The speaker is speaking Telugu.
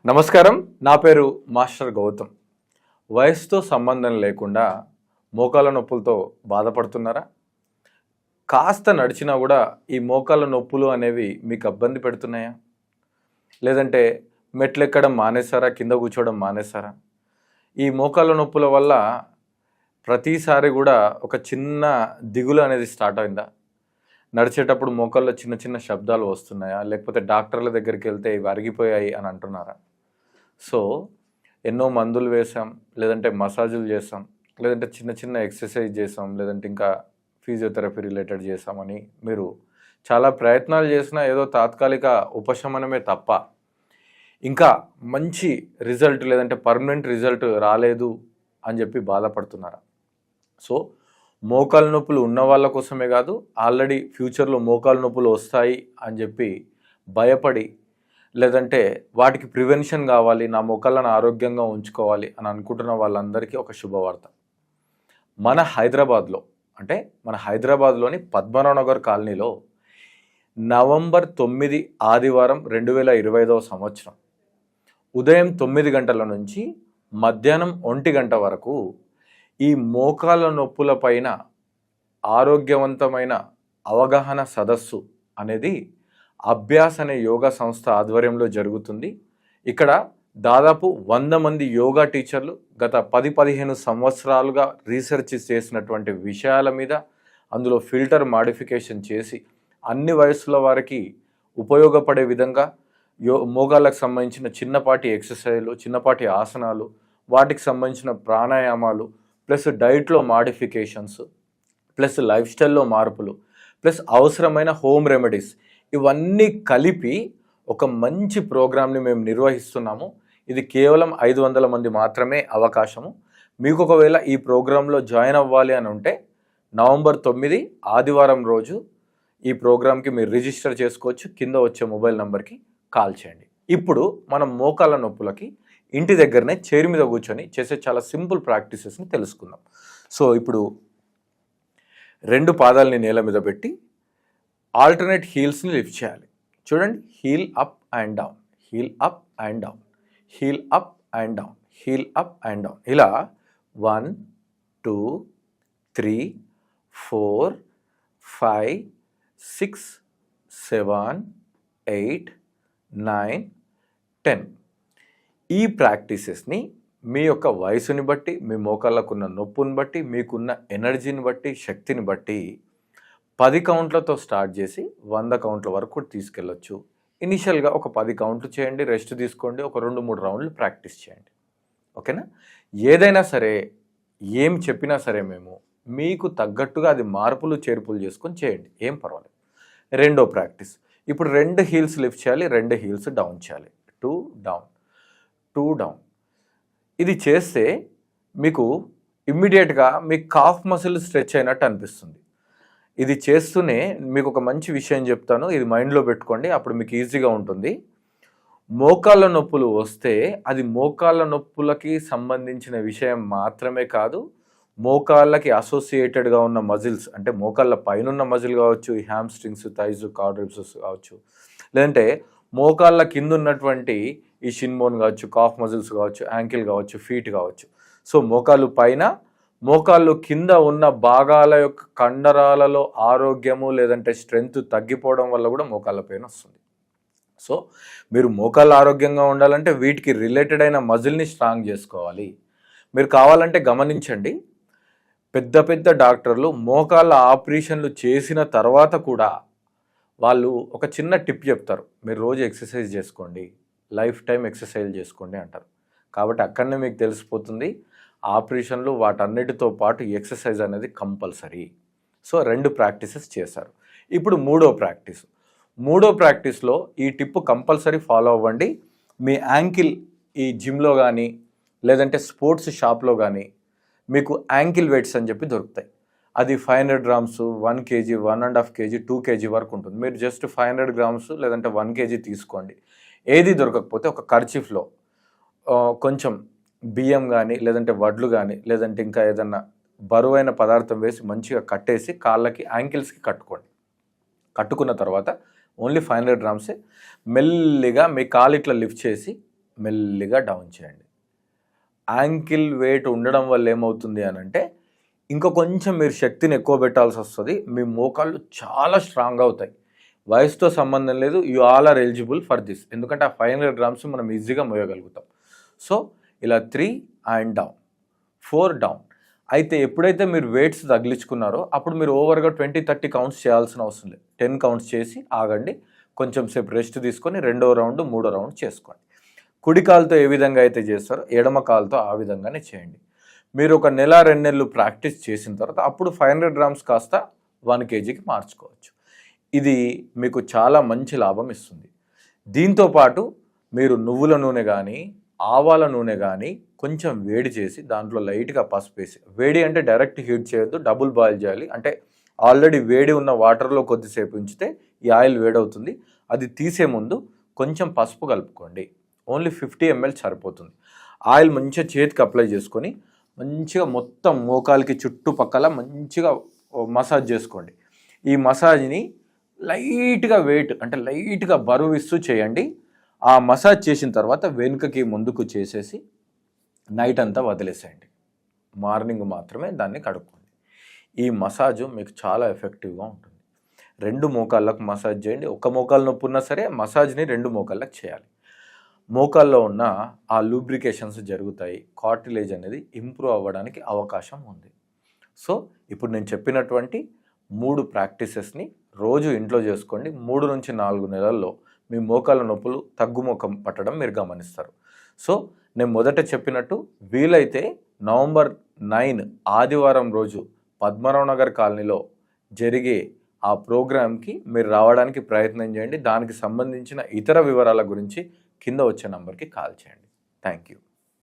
నమస్కారం. నా పేరు మాస్టర్ గౌతమ్. వయసుతో సంబంధం లేకుండా మోకాళ్ళ నొప్పులతో బాధపడుతున్నారా? కాస్త నడిచినా కూడా ఈ మోకాళ్ళ నొప్పులు అనేవి మీకు ఇబ్బంది పెడుతున్నాయా? లేదంటే మెట్లెక్కడం మానేశారా? కింద కూర్చోవడం మానేశారా? ఈ మోకాళ్ళ నొప్పుల వల్ల ప్రతిసారి కూడా ఒక చిన్న దిగులు అనేది స్టార్ట్ అయిందా? నడిచేటప్పుడు మోకాళ్ళలో చిన్న చిన్న శబ్దాలు వస్తున్నాయా? లేకపోతే డాక్టర్ల దగ్గరికి వెళ్తే ఇవి అరిగిపోయాయి అని అంటున్నారా? సో ఎన్నో మందులు వేసాం, లేదంటే మసాజులు చేసాం, లేదంటే చిన్న చిన్న ఎక్సర్సైజ్ చేసాం, లేదంటే ఇంకా ఫిజియోథెరపీ రిలేటెడ్ చేసామని మీరు చాలా ప్రయత్నాలు చేసినా ఏదో తాత్కాలిక ఉపశమనమే తప్ప ఇంకా మంచి రిజల్ట్ లేదంటే పర్మనెంట్ రిజల్ట్ రాలేదు అని చెప్పి బాధపడుతున్నారా? సో మోకాళ్ళ నొప్పులు ఉన్న వాళ్ళ కోసమే కాదు, ఆల్రెడీ ఫ్యూచర్లో మోకాళ్ళ నొప్పులు వస్తాయి అని చెప్పి భయపడి లేదంటే వాటికి ప్రివెన్షన్ కావాలి, నా మోకాళ్ళను ఆరోగ్యంగా ఉంచుకోవాలి అని అనుకుంటున్న వాళ్ళందరికీ ఒక శుభవార్త. మన హైదరాబాద్లోని పద్మనాభనగర్ కాలనీలో నవంబర్ 9 ఆదివారం 2025 సంవత్సరం ఉదయం 9 గంటల నుంచి మధ్యాహ్నం 1 గంట వరకు ఈ మోకాళ్ళ నొప్పుల పైన ఆరోగ్యవంతమైన అవగాహన సదస్సు అనేది అభ్యాస్ అనే యోగా సంస్థ ఆధ్వర్యంలో జరుగుతుంది. ఇక్కడ దాదాపు 100 మంది యోగా టీచర్లు గత 10-15 సంవత్సరాలుగా రీసెర్చ్ చేసినటువంటి విషయాల మీద అందులో ఫిల్టర్ మాడిఫికేషన్ చేసి అన్ని వయసుల వారికి ఉపయోగపడే విధంగా మోకాళ్ళకు సంబంధించిన చిన్నపాటి ఎక్సర్సైజ్లు, చిన్నపాటి ఆసనాలు, వాటికి సంబంధించిన ప్రాణాయామాలు, ప్లస్ డైట్లో మాడిఫికేషన్స్, ప్లస్ లైఫ్ స్టైల్లో మార్పులు, ప్లస్ అవసరమైన హోమ్ రెమెడీస్ ఇవన్నీ కలిపి ఒక మంచి ప్రోగ్రామ్ని మేము నిర్వహిస్తున్నాము. ఇది కేవలం 500 మంది మాత్రమే అవకాశము. మీకు ఒకవేళ ఈ ప్రోగ్రాంలో జాయిన్ అవ్వాలి అని ఉంటే నవంబర్ 9 ఆదివారం రోజు ఈ ప్రోగ్రామ్కి మీరు రిజిస్టర్ చేసుకోవచ్చు. కింద వచ్చే మొబైల్ నెంబర్కి కాల్ చేయండి. ఇప్పుడు మనం మోకాళ్ళ నొప్పులకి ఇంటి దగ్గరనే చైర్ మీద కూర్చొని చేసే చాలా సింపుల్ ప్రాక్టీసెస్ని తెలుసుకుందాం. సో ఇప్పుడు 2 పాదాలని నేల మీద పెట్టి ఆల్టర్నేట్ హీల్స్ని లిఫ్ట్ చేయాలి. చూడండి, heel up and down, heel up and down, heel up and down, heel up and down. ఇలా 1 2 3 4 5 6 7 8 9 10. ఈ ప్రాక్టీసెస్ని మీ యొక్క వయసుని బట్టి, మీ మోకాళ్ళకున్న నొప్పుని బట్టి, మీకున్న ఎనర్జీని బట్టి, శక్తిని బట్టి 10 కౌంట్లతో స్టార్ట్ చేసి 100 కౌంట్ల వరకు తీసుకెళ్ళొచ్చు. ఇనిషియల్గా ఒక 10 కౌంట్లు చేయండి, రెస్ట్ తీసుకోండి, ఒక 2-3 రౌండ్లు ప్రాక్టీస్ చేయండి. ఓకేనా? ఏదైనా సరే, ఏం చెప్పినా సరే మేము మీకు తగ్గట్టుగా అది మార్పులు చేర్పులు చేసుకొని చేయండి, ఏం పర్వాలేదు. రెండో ప్రాక్టీస్, ఇప్పుడు 2 హీల్స్ లిఫ్ట్ చేయాలి, 2 హీల్స్ డౌన్ చేయాలి. 2 డౌన్, 2 డౌన్. ఇది చేస్తే మీకు ఇమ్మీడియట్గా మీ కాఫ్ మసిల్ స్ట్రెచ్ అయినట్టు అనిపిస్తుంది. ఇది చేస్తూనే మీకు ఒక మంచి విషయం చెప్తాను, ఇది మైండ్లో పెట్టుకోండి, అప్పుడు మీకు ఈజీగా ఉంటుంది. మోకాళ్ళ నొప్పులు వస్తే అది మోకాళ్ళ నొప్పులకి సంబంధించిన విషయం మాత్రమే కాదు, మోకాళ్ళకి అసోసియేటెడ్గా ఉన్న మజిల్స్ అంటే మోకాళ్ళ పైన మజిల్ కావచ్చు, ఈ హ్యామ్స్ట్రింగ్స్, థైస్, క్వాడ్రిప్స్ కావచ్చు, లేదంటే మోకాళ్ళ కింద ఉన్నటువంటి ఈ షిన్ బోన్ కావచ్చు, కాఫ్ మజిల్స్ కావచ్చు, యాంకిల్ కావచ్చు, ఫీట్ కావచ్చు. సో మోకాళ్ళు పైన, మోకాళ్ళు కింద ఉన్న భాగాల యొక్క కండరాలలో ఆరోగ్యము లేదంటే స్ట్రెంగ్త్ తగ్గిపోవడం వల్ల కూడా మోకాళ్ళ పెయిన్ వస్తుంది. సో మీరు మోకాళ్ళు ఆరోగ్యంగా ఉండాలంటే వీటికి రిలేటెడ్ అయిన మజిల్ని స్ట్రాంగ్ చేసుకోవాలి. మీరు కావాలంటే గమనించండి, పెద్ద పెద్ద డాక్టర్లు మోకాళ్ళ ఆపరేషన్లు చేసిన తర్వాత కూడా వాళ్ళు ఒక చిన్న టిప్ చెప్తారు, మీరు రోజు ఎక్సర్సైజ్ చేసుకోండి, లైఫ్ టైం ఎక్సర్సైజ్ చేసుకోండి అంటారు. కాబట్టి అక్కడనే మీకు తెలిసిపోతుంది, ఆపరేషన్లు వాటన్నిటితో పాటు ఎక్సర్సైజ్ అనేది కంపల్సరీ. సో 2 ప్రాక్టీసెస్ చేశారు. ఇప్పుడు మూడో ప్రాక్టీస్లో ఈ టిప్ కంపల్సరీ ఫాలో అవ్వండి. మీ యాంకిల్ ఈ జిమ్లో కానీ లేదంటే స్పోర్ట్స్ షాప్లో కానీ మీకు యాంకిల్ వెయిట్స్ అని చెప్పి దొరుకుతాయి. అది 500 గ్రామ్స్, 1 kg, 1.5 kg, 2 kg వరకు ఉంటుంది. మీరు జస్ట్ 500 గ్రామ్స్ లేదంటే 1 kg తీసుకోండి. ఏది దొరకకపోతే ఒక కర్చీఫ్లో కొంచెం బియ్యం కానీ లేదంటే వడ్లు కానీ లేదంటే ఇంకా ఏదన్నా బరువైన పదార్థం వేసి మంచిగా కట్టేసి కాళ్ళకి, యాంకిల్స్కి కట్టుకోండి. కట్టుకున్న తర్వాత ఓన్లీ 500 గ్రామ్సే మెల్లిగా మీ కాలు ఇట్లా లిఫ్ట్ చేసి మెల్లిగా డౌన్ చేయండి. యాంకిల్ వెయిట్ ఉండడం వల్ల ఏమవుతుంది అని అంటే ఇంకా కొంచెం మీరు శక్తిని ఎక్కువ పెట్టాల్సి వస్తుంది. మీ మోకాళ్ళు చాలా స్ట్రాంగ్ అవుతాయి. వయసుతో సంబంధం లేదు. You all are eligible for this. ఎందుకంటే ఆ 500 గ్రామ్స్ మనం ఈజీగా మోయగలుగుతాం. సో ఇలా 3 అండ్ డౌన్, 4 డౌన్. అయితే ఎప్పుడైతే మీరు వెయిట్స్ తగిలించుకున్నారో అప్పుడు మీరు ఓవర్గా 20-30 కౌంట్స్ చేయాల్సిన అవసరం లేదు. 10 కౌంట్స్ చేసి ఆగండి. కొంచెం సేపు రెస్ట్ తీసుకొని 2వ రౌండ్ 3వ రౌండ్ చేసుకోండి. కుడి కాలుతో ఏ విధంగా అయితే చేస్తారో ఎడమ కాలుతో ఆ విధంగానే చేయండి. మీరు ఒక నెల 2 నెలలు ప్రాక్టీస్ చేసిన తర్వాత అప్పుడు 500 గ్రామ్స్ కాస్త 1 kgకి మార్చుకోవచ్చు. ఇది మీకు చాలా మంచి లాభం ఇస్తుంది. దీంతోపాటు మీరు నువ్వుల నూనె కానీ ఆవాల నూనె కానీ కొంచెం వేడి చేసి దాంట్లో లైట్గా పసుపు వేసి, వేడి అంటే డైరెక్ట్ హీట్ చేయొద్దు, డబుల్ బాయిల్ చేయాలి. అంటే ఆల్రెడీ వేడి ఉన్న వాటర్లో కొద్దిసేపు ఉంచితే ఈ ఆయిల్ వేడవుతుంది. అది తీసే ముందు కొంచెం పసుపు కలుపుకోండి. ఓన్లీ 50 ml సరిపోతుంది. ఆయిల్ మంచిగా చేతికి అప్లై చేసుకొని మంచిగా మొత్తం మోకాలికి చుట్టుపక్కల మంచిగా మసాజ్ చేసుకోండి. ఈ మసాజ్ని లైట్గా వెయిట్ అంటే లైట్గా బరువు ఇస్తూ చేయండి. ఆ మసాజ్ చేసిన తర్వాత వెనుకకి ముందుకు చేసేసి నైట్ అంతా వదిలేసేయండి. మార్నింగ్ మాత్రమే దాన్ని కడుక్కోండి. ఈ మసాజు మీకు చాలా ఎఫెక్టివ్గా ఉంటుంది. 2 మోకాళ్ళకు మసాజ్ చేయండి. ఒక మోకాలు నొప్పి ఉన్నా సరే మసాజ్ని 2 మోకాళ్ళకు చేయాలి. మోకాల్లో ఉన్న ఆ లూబ్రికేషన్స్ జరుగుతాయి. కార్టిలేజ్ అనేది ఇంప్రూవ్ అవ్వడానికి అవకాశం ఉంది. సో ఇప్పుడు నేను చెప్పినటువంటి 3 ప్రాక్టీసెస్ని రోజు ఇంట్లో చేసుకోండి. 3 నుంచి 4 నెలల్లో మీ మోకాళ్ళ నొప్పులు తగ్గుముఖం పట్టడం మీరు గమనిస్తారు. సో నేను మొదట చెప్పినట్టు వీలైతే నవంబర్ 9 ఆదివారం రోజు పద్మనాభ నగర్ కాలనీలో జరిగే ఆ ప్రోగ్రామ్కి మీరు రావడానికి ప్రయత్నం చేయండి. దానికి సంబంధించిన ఇతర వివరాల గురించి కింద వచ్చే నంబర్కి కాల్ చేయండి. Thank you.